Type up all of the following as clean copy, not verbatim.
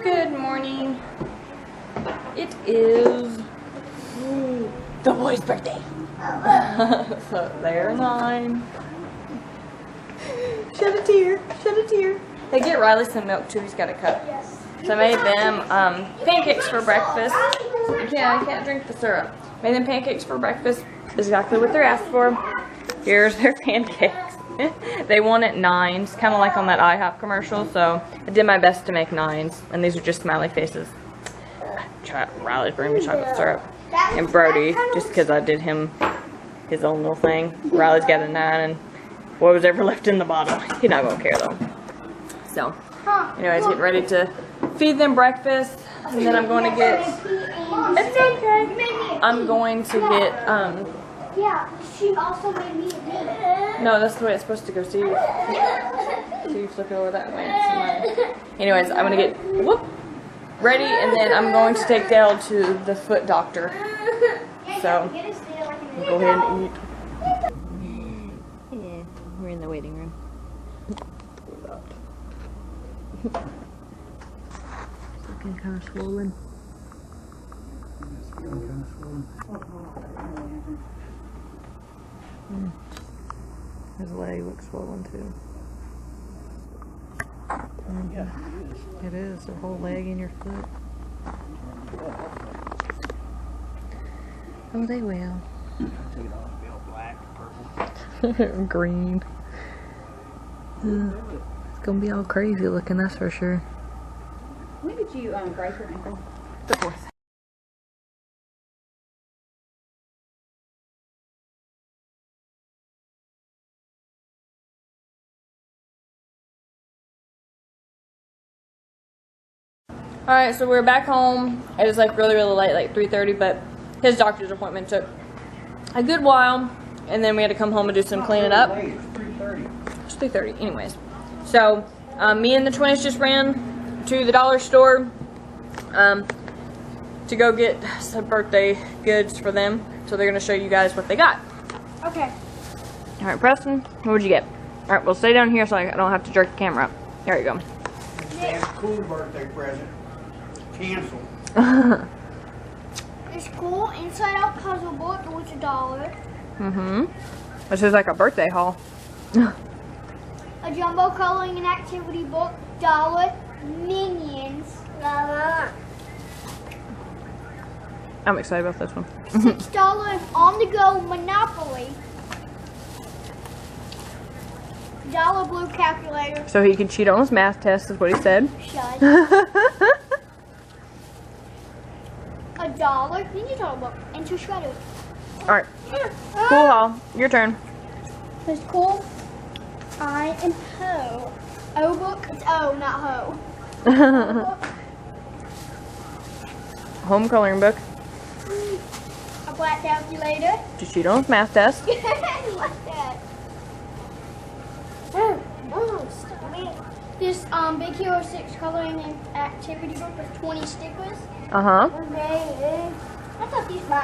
Good morning. It is the boy's birthday. So they're 9. Shed a tear. Shed a tear. Hey, get Riley some milk too. He's got a cup. So I made them pancakes for breakfast. Yeah, I can't drink the syrup. Made them pancakes for breakfast. Exactly what they're asked for. Here's their pancakes. They wanted 9s, kind of like on that IHOP commercial. So I did my best to make 9s, and these are just smiley faces. Riley's bringing me chocolate syrup, and Brody, just because I did him his own little thing. Riley's got a 9, and what was ever left in the bottle, he's not gonna care though. So, anyways, getting ready to feed them breakfast, and then I'm going to get. It's okay. I'm going to get Yeah, she also made me a dinner. No, that's the way it's supposed to go. See, you flip it over that way. Anyways, I'm gonna get ready, and then I'm going to take Dale to the foot doctor. So, go ahead and eat. Yeah, we're in the waiting room. It's looking kind of swollen. His leg looks swollen too. Yeah, it is. The whole leg in your foot. Oh, they will. take it off. Be all black, purple. Green. It's gonna be all crazy looking, that's for sure. When did you break your ankle? The 4th. Alright, so we're back home. It was like really late, like 3:30, but his doctor's appointment took a good while, and then we had to come home and do some cleaning up. It's 3:30. It's 3:30 anyways. So me and the twins just ran to the dollar store to go get some birthday goods for them. So they're going to show you guys what they got. Okay. Alright, Preston, what would you get? Alright, well, stay down here so I don't have to jerk the camera up. There you go. Dad's cool birthday present. Cancel. It's cool. Inside Out puzzle book, which is $1. This is like a birthday haul. A jumbo coloring and activity book, $1. Minions. I'm excited about this one. $6 on-the-go Monopoly. $1 blue calculator. So he can cheat on his math test, is what he said. Shut. $1 Ninja book and 2 shredders. Alright. Cool haul. Your turn. It's cool. I am Ho. O book. It's O, not Ho. Home coloring book. A black calculator. To cheat on his math test. Like that. This Big Hero 6 coloring and activity book with 20 stickers. Uh-huh. Okay. I thought these were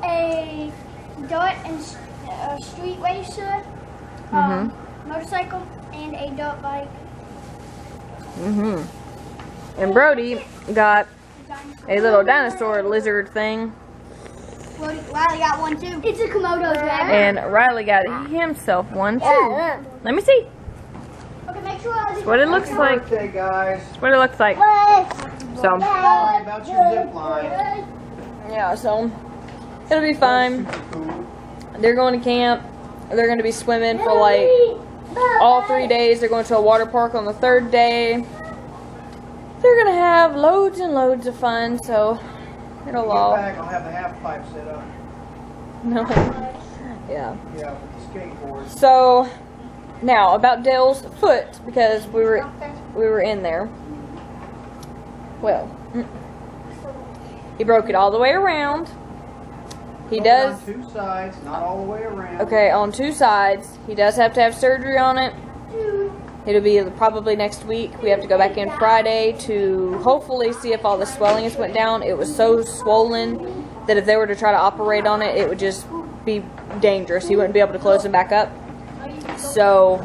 a dirt and street racer, motorcycle, and a dirt bike. And Brody got a little dinosaur lizard thing. Riley got one too. It's a Komodo dragon. And Riley got himself one too. Let me see. Okay, make sure That's what it looks like. Birthday, guys. That's what it looks like. So, Sorry about your zip line. yeah, so it'll be fine. Super cool. They're going to camp. They're going to be swimming for like all 3 days. They're going to a water park on the 3rd day. They're going to have loads and loads of fun, so it'll Get all. back, I'll have the half pipe set up. No. Yeah. Yeah, with the skateboard. So now about Dale's foot, because we were in there. Well, he broke it all the way around. He Only does. on 2 sides, not all the way around. Okay, on 2 sides. He does have to have surgery on it. It'll be probably next week. We have to go back in Friday to hopefully see if all the swelling has went down. It was so swollen that if they were to try to operate on it, it would just be dangerous. He wouldn't be able to close them back up. So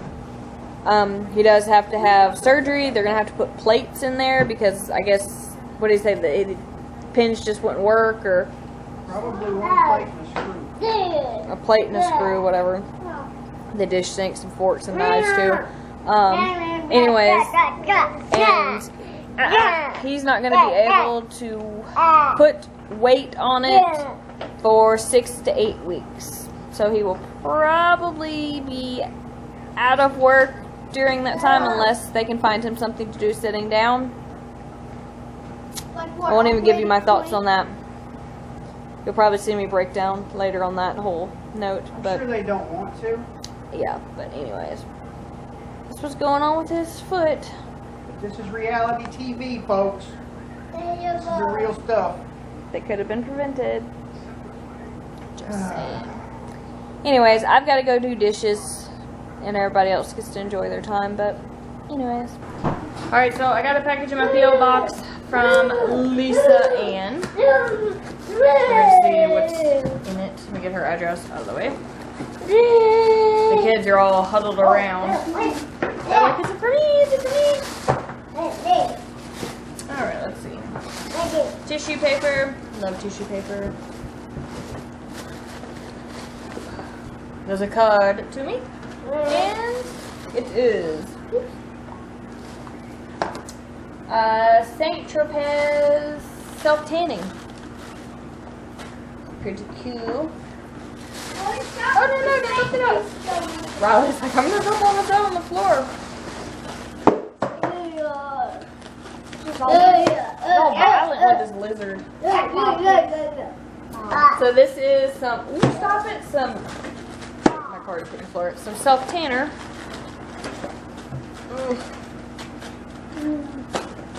He does have to have surgery. They're going to have to put plates in there because I guess, what do you say, the pins just wouldn't work, or Probably one plate and a screw. a plate and a screw, whatever. The dish sinks and forks and knives too. Anyways, and he's not going to be able to put weight on it for 6 to 8 weeks. So he will probably be out of work during that time unless they can find him something to do sitting down. I won't even give you my thoughts on that. You'll probably see me break down later on that whole note. But I'm sure they don't want to. yeah, but anyways, that's what's going on with his foot. But this is reality TV, folks. This is the real stuff. That could have been prevented. Just saying. Anyways, I've got to go do dishes, and everybody else gets to enjoy their time. But anyways, all right. So I got a package in my PO box from Lisa Ann. Let's see what's in it. Let me get her address out of the way. The kids are all huddled around. They're like, is it for me? Is it for me? Alright, let's see. Tissue paper. Love tissue paper. There's a card to me. And it is St. Tropez self-tanning. Pretty cool. Oh no, don't lift it up. Riley's like, I'm gonna drop all this out on the floor. She's all violent with this lizard. So this is some, ooh, stop it, my card is hitting the floor. Some self-tanner.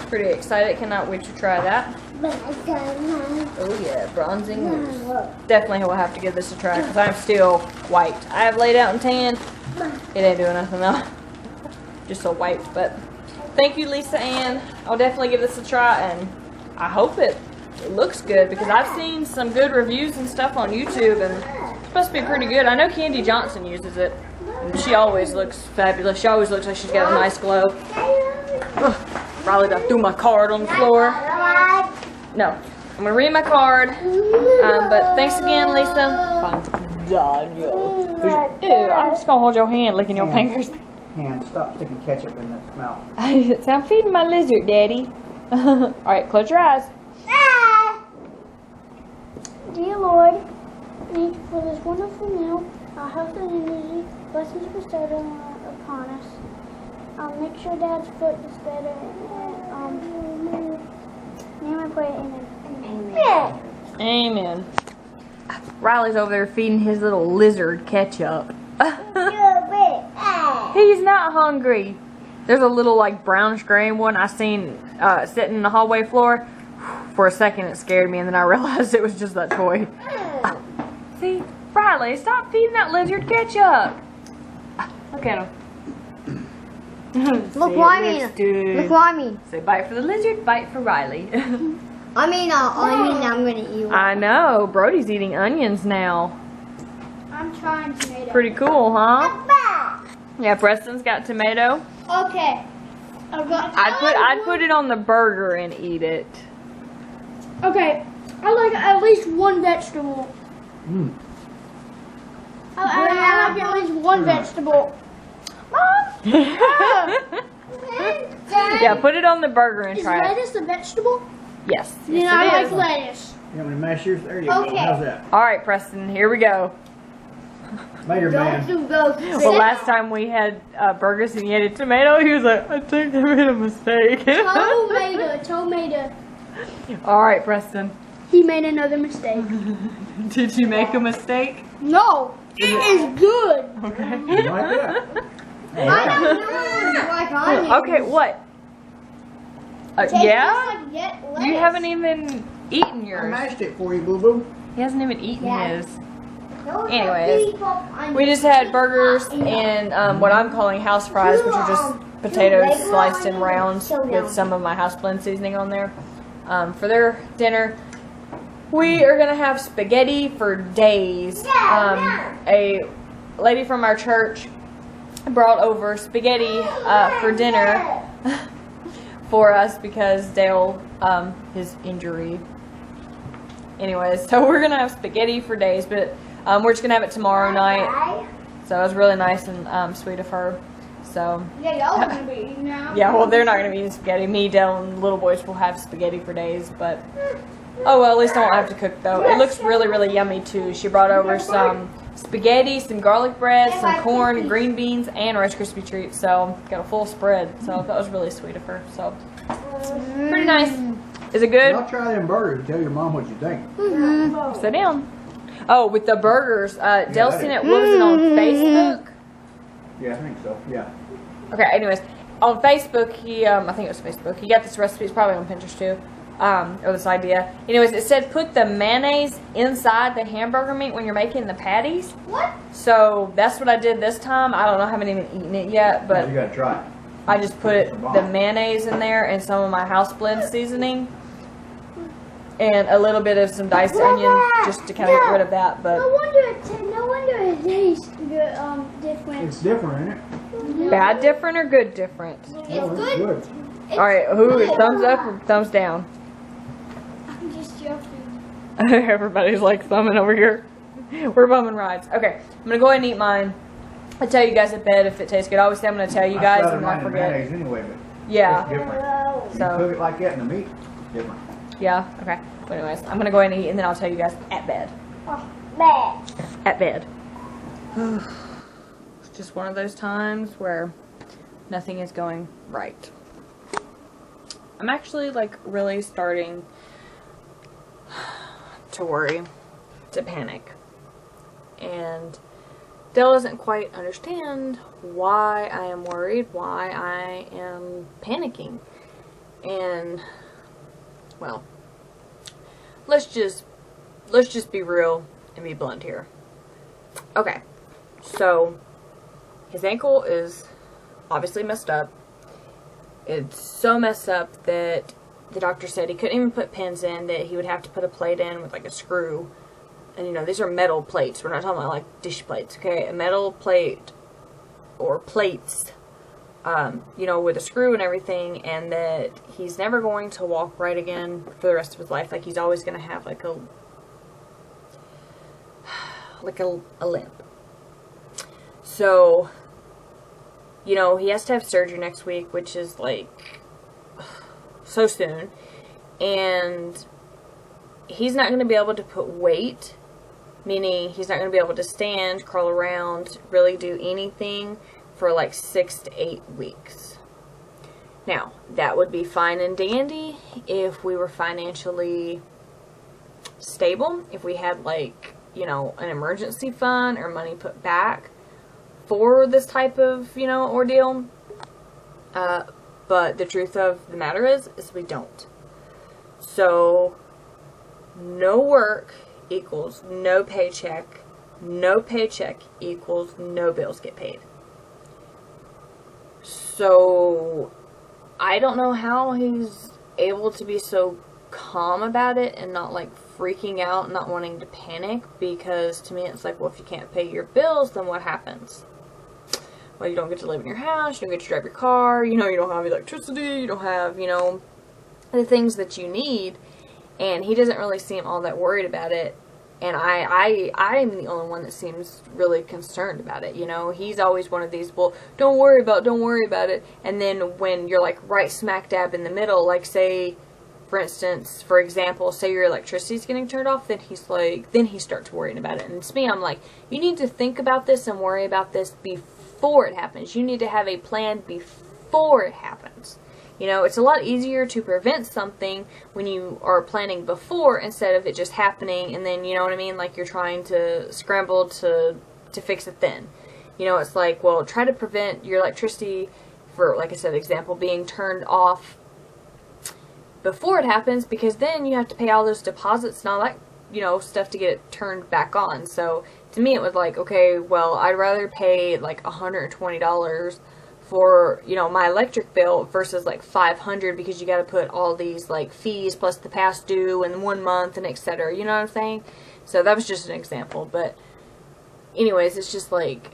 Pretty excited, cannot wait to try that. Oh yeah, bronzing mousse. Definitely will have to give this a try because I'm still white. I have laid out and tan. It ain't doing nothing though. Just so white. But thank you, Lisa Ann. I'll definitely give this a try, and I hope it looks good because I've seen some good reviews and stuff on YouTube, and it's supposed to be pretty good. I know Candy Johnson uses it, and she always looks fabulous. She always looks like she's got a nice glow. Ugh. Riley got threw my card on the floor. No, I'm gonna read my card. But thanks again, Lisa. Ew, I'm just gonna hold your hand, licking your fingers. And stop sticking ketchup in that mouth. So I'm feeding my lizard, Daddy. All right, close your eyes. Dear Lord, thank you for this wonderful meal. Our health and energy, blessings bestowed upon us. Make sure Dad's foot is better. Name and pray, amen. Amen. Riley's over there feeding his little lizard ketchup. He's not hungry. There's a little like brownish gray one I seen sitting in the hallway floor. For a second it scared me, and then I realized it was just that toy. See, Riley, stop feeding that lizard ketchup. Look at him. Look what I mean. Look what I mean. Say bite for the lizard, bite for Riley. I mean, I'm gonna eat one. I know. Brody's eating onions now. I'm trying tomato. Pretty cool, huh? Yeah, Preston's got tomato. Okay. I'd put it on the burger and eat it. Okay. I like at least one vegetable. I like at least one vegetable. Yeah, put it on the burger and Is try it. lettuce a vegetable? Yes. Then Yes, I it like is. lettuce. You want me to mash yours? There you go. Okay. How's that? All right, Preston, here we go. Later, man. Well, last time we had burgers and he had a tomato, he was like, I think I made a mistake. Tomato. All right, Preston. He made another mistake. Did you make a mistake? No, it is good. Okay. You like that? Okay, what? Yeah? You haven't even eaten I yours. mashed it for you, Boo Boo. He hasn't even eaten his. Anyways, we just had burgers and what I'm calling house fries, which are just potatoes sliced in rounds with some of my house blend seasoning on there. For their dinner, we are going to have spaghetti for days. A lady from our church brought over spaghetti for dinner for us because Dale, his injury. Anyways, so we're gonna have spaghetti for days, but we're just gonna have it tomorrow night. So it was really nice and sweet of her. So Yeah, y'all are gonna be eating now. yeah, well, they're not gonna be eating spaghetti. Me, Dale, and the little boys will have spaghetti for days, but oh well, at least I won't have to cook though. It looks really, really yummy too. She brought over some spaghetti, some garlic bread, some corn, green beans, and Rice Krispie treats. So got a full spread. So that was really sweet of her. So pretty nice. Is it good? Y'all try them burgers and tell your mom what you think. Sit down. Oh, with the burgers, Dale's seen it. What was it on Facebook? Yeah, I think so. Yeah. Okay, anyways, on Facebook, he, I think it was Facebook, he got this recipe, it's probably on Pinterest too, or this idea. Anyways, it said put the mayonnaise inside the hamburger meat when you're making the patties. What? So, that's what I did this time. I don't know, I haven't even eaten it yet, but You gotta try it. I just put the mayonnaise in there and some of my house blend seasoning. And a little bit of some diced onion, just to kind of get rid of that, but No wonder it tastes good, different. It's different, isn't it? bad different or good different? It's Oh, good. it's Alright, who, thumbs up or thumbs down? I'm just joking. Everybody's like thumbing over here. We're bumming rides. Okay, I'm gonna go ahead and eat mine. I'll tell you guys at bed if it tastes good. I always say I'm gonna tell you guys and I forget. Mayonnaise anyway, but Yeah. it's different. You So cook it like that in the meat, different. yeah, okay. But anyways, I'm gonna go ahead and eat and then I'll tell you guys at bed. Bad. At bed. It's just one of those times where nothing is going right. I'm actually like really starting to worry, to panic. And Dale doesn't quite understand why I am worried, why I am panicking. And well, let's just be real and be blunt here. Okay. So his ankle is obviously messed up. It's so messed up that the doctor said he couldn't even put pins in, that he would have to put a plate in with like a screw. And you know, these are metal plates. We're not talking about like dish plates, okay? A metal plate or plates, you know, with a screw and everything, and that he's never going to walk right again for the rest of his life. Like he's always going to have like a limp. So, you know, he has to have surgery next week, which is like so soon. And he's not going to be able to put weight, meaning he's not going to be able to stand, crawl around, really do anything for like 6 to 8 weeks. Now, that would be fine and dandy if we were financially stable, if we had like, you know, an emergency fund or money put back for this type of, you know, ordeal. But the truth of the matter is we don't. So, no work equals no paycheck. No paycheck equals no bills get paid. So, I don't know how he's able to be so calm about it and not like freaking out, not wanting to panic, because to me it's like, well, if you can't pay your bills, then what happens? Well, you don't get to live in your house, you don't get to drive your car, you know, you don't have electricity, you don't have, you know, the things that you need. And he doesn't really seem all that worried about it. And I'm the only one that seems really concerned about it, you know. He's always one of these, well, don't worry about it. And then when you're like right smack dab in the middle, like say, for instance, for example, say your electricity's getting turned off, then he's like, then he starts worrying about it. And to me, I'm like, you need to think about this and worry about this before it happens. You need to have a plan before it happens. You know, it's a lot easier to prevent something when you are planning before instead of it just happening and then, you know what I mean, like you're trying to scramble to fix it then. You know, it's like, well, try to prevent your electricity, for, like I said, example, being turned off before it happens, because then you have to pay all those deposits and all that, you know, stuff to get it turned back on. So, to me, it was like, okay, well, I'd rather pay like $120 for, you know, my electric bill versus like $500, because you got to put all these like fees plus the past due and 1 month and etc. You know what I'm saying? So that was just an example. But anyways, it's just like,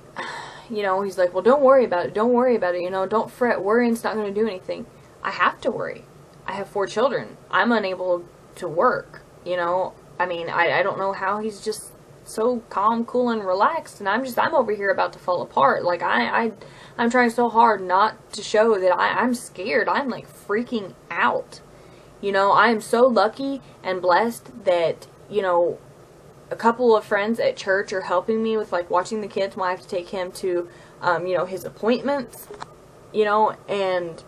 you know, he's like, well, don't worry about it. Don't worry about it. You know, don't fret. Worrying's not going to do anything. I have to worry. I have 4 children. I'm unable to work, you know. I mean, I don't know how he's just so calm, cool, and relaxed, and I'm over here about to fall apart. Like, I'm trying so hard not to show that I'm scared. I'm, like, freaking out. You know, I am so lucky and blessed that, you know, a couple of friends at church are helping me with, like, watching the kids when I have to take him to, you know, his appointments, you know, and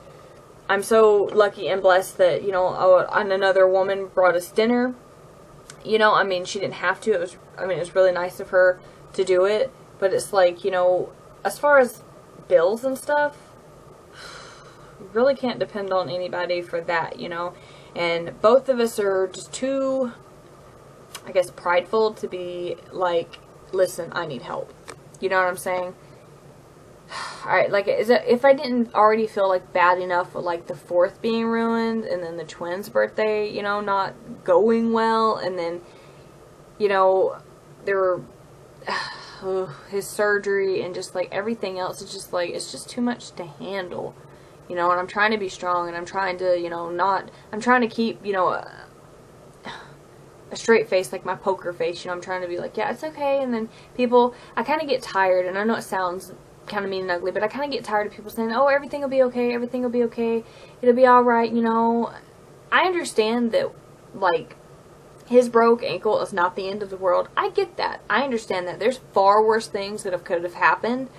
I'm so lucky and blessed that, you know, and another woman brought us dinner, you know. I mean, she didn't have to. It was really nice of her to do it, but it's like, you know, as far as bills and stuff, you really can't depend on anybody for that, you know, and both of us are just too, I guess, prideful to be like, listen, I need help. You know what I'm saying? Alright, like, if I didn't already feel, like, bad enough with, like, the 4th being ruined, and then the twins' birthday, you know, not going well, and then, you know, there were, his surgery, and just, like, everything else, it's just, like, it's just too much to handle, you know, and I'm trying to be strong, and I'm trying to, you know, I'm trying to keep, you know, a straight face, like my poker face, you know. I'm trying to be like, yeah, it's okay, and then people, I kind of get tired, and I know it sounds kind of mean and ugly, but I kind of get tired of people saying, oh, everything will be okay, everything will be okay, it'll be alright, you know. I understand that, like, his broke ankle is not the end of the world. I get that. I understand that. There's far worse things that could have happened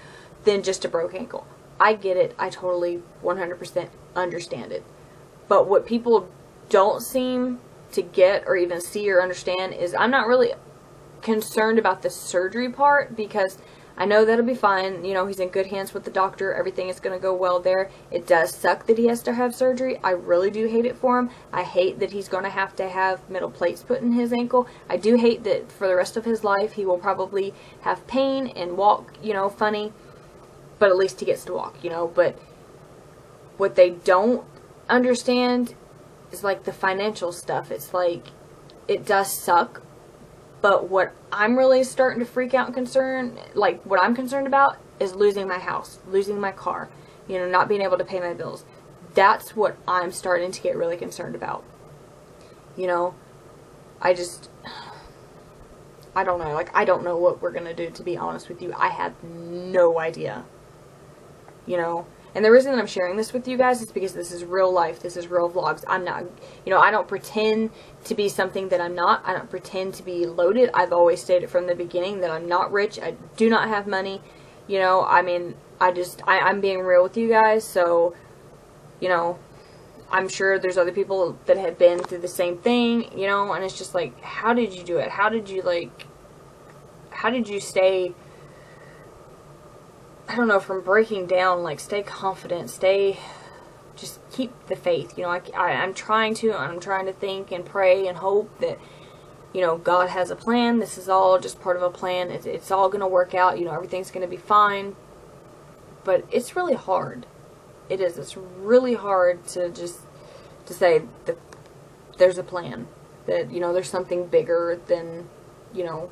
than just a broke ankle. I get it. I totally 100% understand it. But what people don't seem to get or even see or understand is I'm not really concerned about the surgery part, because I know that'll be fine. You know, he's in good hands with the doctor. Everything is going to go well there. It does suck that he has to have surgery. I really do hate it for him. I hate that he's going to have metal plates put in his ankle. I do hate that for the rest of his life he will probably have pain and walk, you know, funny. But at least he gets to walk, you know. But what they don't understand is, like, the financial stuff. It's like, it does suck. But what I'm really starting to freak out and what I'm concerned about is losing my house, losing my car, you know, not being able to pay my bills. That's what I'm starting to get really concerned about. You know, I don't know. Like, I don't know what we're going to do, to be honest with you. I have no idea. You know, and the reason that I'm sharing this with you guys is because this is real life. This is real vlogs. I'm not, you know, I don't pretend to be something that I'm not. I don't pretend to be loaded. I've always stated from the beginning that I'm not rich. I do not have money. You know, I mean, I'm being real with you guys. So, you know, I'm sure there's other people that have been through the same thing, you know, and it's just like, how did you do it? How did you stay, I don't know, from breaking down, like, stay confident, just keep the faith, you know. I'm trying to think and pray and hope that, you know, God has a plan. This is all just part of a plan. It's all going to work out, you know, everything's going to be fine. But it's really hard. It is. It's really hard to say that there's a plan, that, you know, there's something bigger than, you know,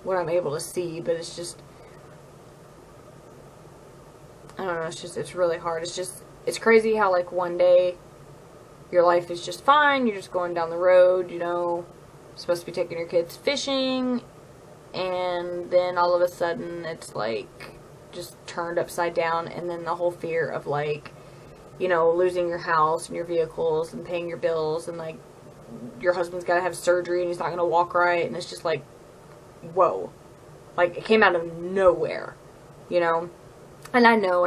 what I'm able to see. But it's just, I don't know, it's really hard. It's crazy how, like, one day your life is just fine, you're just going down the road, you know, supposed to be taking your kids fishing, and then all of a sudden it's, like, just turned upside down, and then the whole fear of, like, you know, losing your house and your vehicles and paying your bills, and, like, your husband's got to have surgery and he's not going to walk right, and it's just like, whoa. Like, it came out of nowhere, you know. And I know,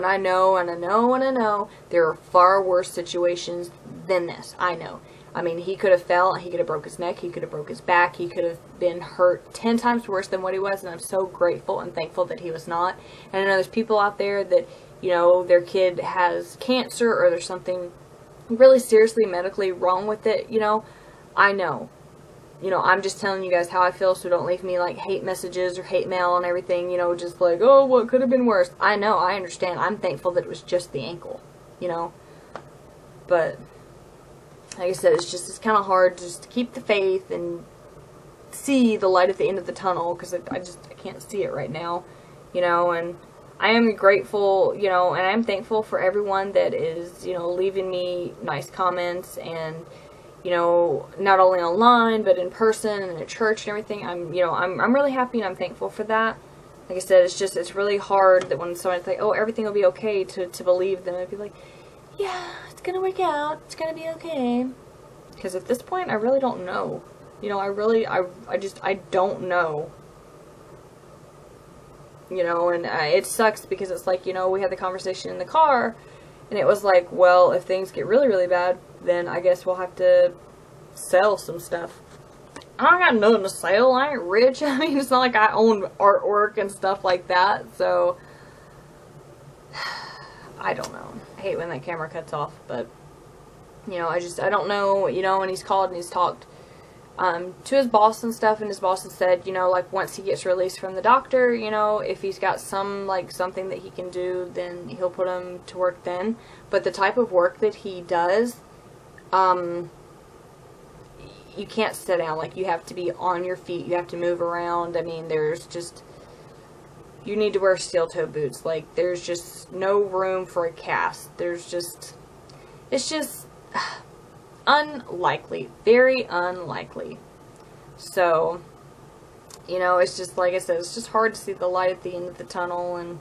there are far worse situations than this. I know. I mean, he could have fell, he could have broke his neck, he could have broke his back, he could have been hurt 10 times worse than what he was, and I'm so grateful and thankful that he was not. And I know there's people out there that, you know, their kid has cancer, or there's something really seriously medically wrong with it, you know. I know. You know, I'm just telling you guys how I feel, so don't leave me, like, hate messages or hate mail and everything, you know, just like, oh, what could have been worse? I know, I understand. I'm thankful that it was just the ankle, you know. But, like I said, it's kind of hard just to keep the faith and see the light at the end of the tunnel, because I can't see it right now, you know. And I am grateful, you know, and I'm thankful for everyone that is, you know, leaving me nice comments and, you know, not only online, but in person and at church and everything. I'm really happy and I'm thankful for that. Like I said, it's really hard that when someone's like, oh, everything will be okay, to believe them and be like, yeah, it's gonna work out, it's gonna be okay. Because at this point, I really don't know. You know, I don't know. You know, and it sucks because it's like, you know, we had the conversation in the car, and it was like, well, if things get really, really bad, then I guess we'll have to sell some stuff. I don't got nothing to sell. I ain't rich. I mean, it's not like I own artwork and stuff like that, so I don't know. I hate when that camera cuts off, but, you know, I don't know, you know, and he's called and he's talked to his boss and stuff, and his boss has said, you know, like, once he gets released from the doctor, you know, if he's got some, like, something that he can do, then he'll put him to work then. But the type of work that he does, you can't sit down. Like, you have to be on your feet, you have to move around. I mean, there's just, you need to wear steel-toe boots. Like, there's just no room for a cast. There's just, it's just unlikely, very unlikely. So, you know, it's just, like I said, it's just hard to see the light at the end of the tunnel. And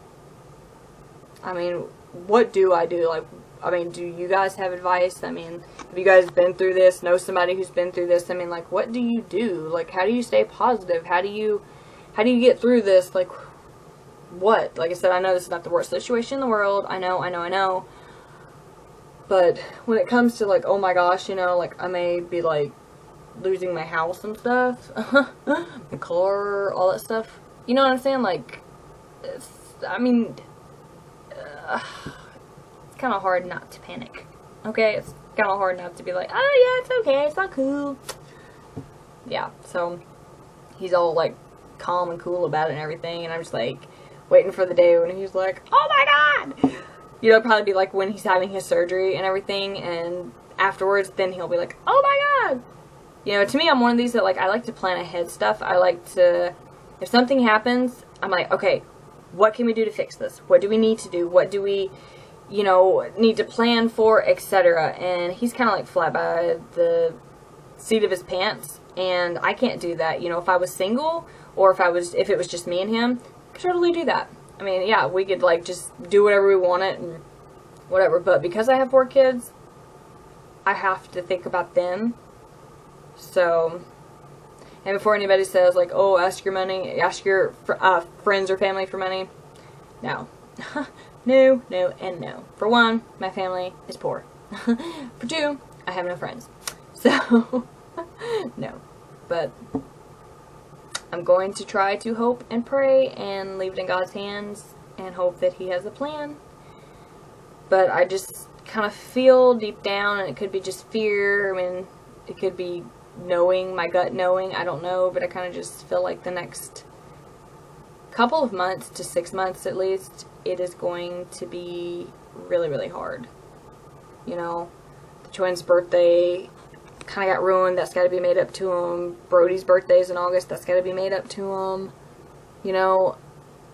I mean, what do I do? Like, I mean, do you guys have advice? I mean, have you guys been through this? Know somebody who's been through this? I mean, like, what do you do? Like, how do you stay positive? How do you get through this? Like, what? Like I said, I know this is not the worst situation in the world. I know. But when it comes to, like, oh my gosh, you know, like, I may be, like, losing my house and stuff. My car, all that stuff. You know what I'm saying? Like, it's kind of hard not to panic. Okay? It's kind of hard not to be like, oh, yeah, it's okay. It's not cool. Yeah, so he's all, like, calm and cool about it and everything. And I'm just, like, waiting for the day when he's like, oh my god! You know, it'll probably be like when he's having his surgery and everything, and afterwards, then he'll be like, oh my god! You know, to me, I'm one of these that, like, I like to plan ahead stuff. I like to, if something happens, I'm like, okay, what can we do to fix this? What do we need to do? What do we, you know, need to plan for, etc. And he's kind of like fly by the seat of his pants, and I can't do that. You know, if I was single, or if it was just me and him, I could totally do that. I mean, yeah, we could, like, just do whatever we wanted and whatever. But because I have 4 kids, I have to think about them. So, and before anybody says, like, oh, ask your friends or family for money. No. No, and no. For 1, my family is poor. For 2, I have no friends. So, no. But I'm going to try to hope and pray and leave it in God's hands and hope that He has a plan. But I just kind of feel deep down, and it could be just fear. I mean, it could be knowing, my gut knowing, I don't know, but I kind of just feel like the next couple of months to 6 months at least, it is going to be really, really hard. You know, the twins' birthday kind of got ruined. That's got to be made up to them. Brody's birthday's in August. That's got to be made up to them. You know,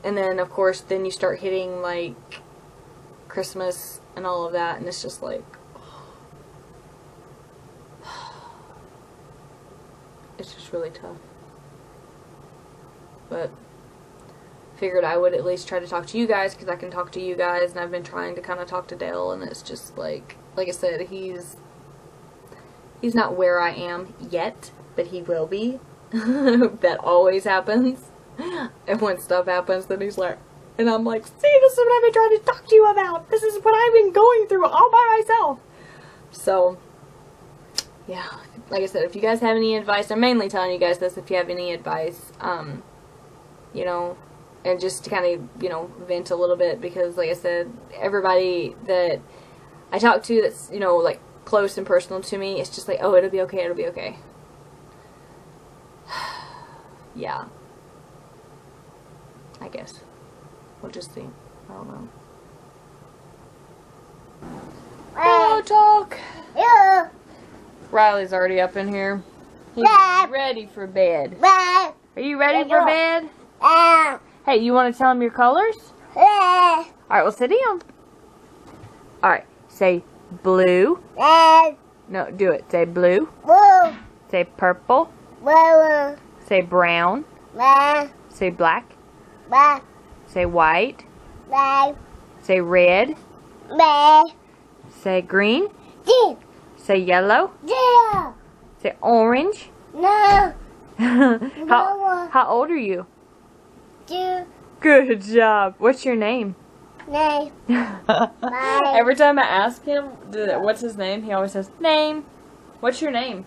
and then, of course, then you start hitting, like, Christmas and all of that, and it's just like, it's just really tough. But figured I would at least try to talk to you guys, because I can talk to you guys, and I've been trying to kind of talk to Dale, and it's just like I said, he's not where I am yet, but he will be. That always happens. And when stuff happens, then he's like, and I'm like, see, this is what I've been trying to talk to you about. This is what I've been going through all by myself. So, yeah, like I said, if you guys have any advice, I'm mainly telling you guys this, if you have any advice, you know, and just to kind of, you know, vent a little bit, because, like I said, everybody that I talk to that's, you know, like, close and personal to me, it's just like, oh, it'll be okay, it'll be okay. Yeah. I guess. We'll just see. I don't know. Oh, talk! Yeah. Riley's already up in here. He's ready for bed. Are you ready for bed? Hey, you want to tell him your colors? All right, well, sit down. All right, say blue. No, do it. Say blue. Say purple. Say brown. Say black. Say white. Say red. Say green. Say yellow. Say orange. How old are you? Good job. What's your name? Every time I ask him what's his name, he always says, name. What's your name?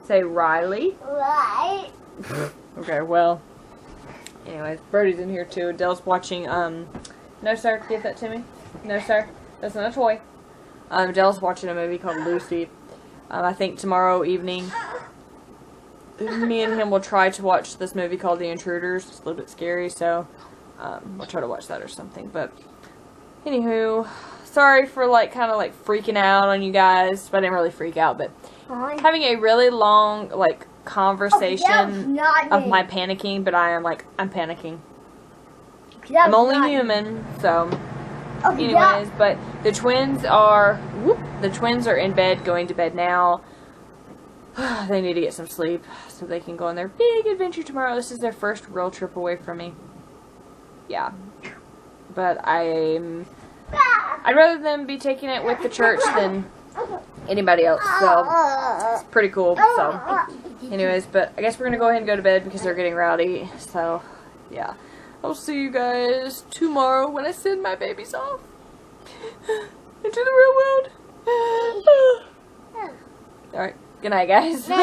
Say Riley. Okay, well. Anyways, Brody's in here too. Adele's watching, no sir, give that to me. No sir, that's not a toy. Adele's watching a movie called Lucy. I think tomorrow evening, me and him will try to watch this movie called The Intruders. It's a little bit scary, so we'll try to watch that or something. But anywho, sorry for kind of freaking out on you guys. But I didn't really freak out, but having a really long conversation of my panicking. But I'm panicking. I'm only human, so. Anyways, but the twins are in bed, going to bed now. They need to get some sleep so they can go on their big adventure tomorrow. This is their first real trip away from me. Yeah. But I'd rather them be taking it with the church than anybody else. So it's pretty cool. So anyways, but I guess we're gonna go ahead and go to bed because they're getting rowdy. So yeah. I'll see you guys tomorrow when I send my babies off into the real world. Alright, good night, guys. See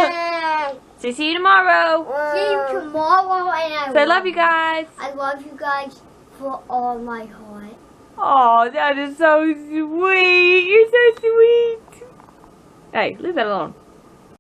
you tomorrow. See you tomorrow, and I love you guys. I love you guys for all my heart. Oh, that is so sweet. You're so sweet. Hey, leave that alone.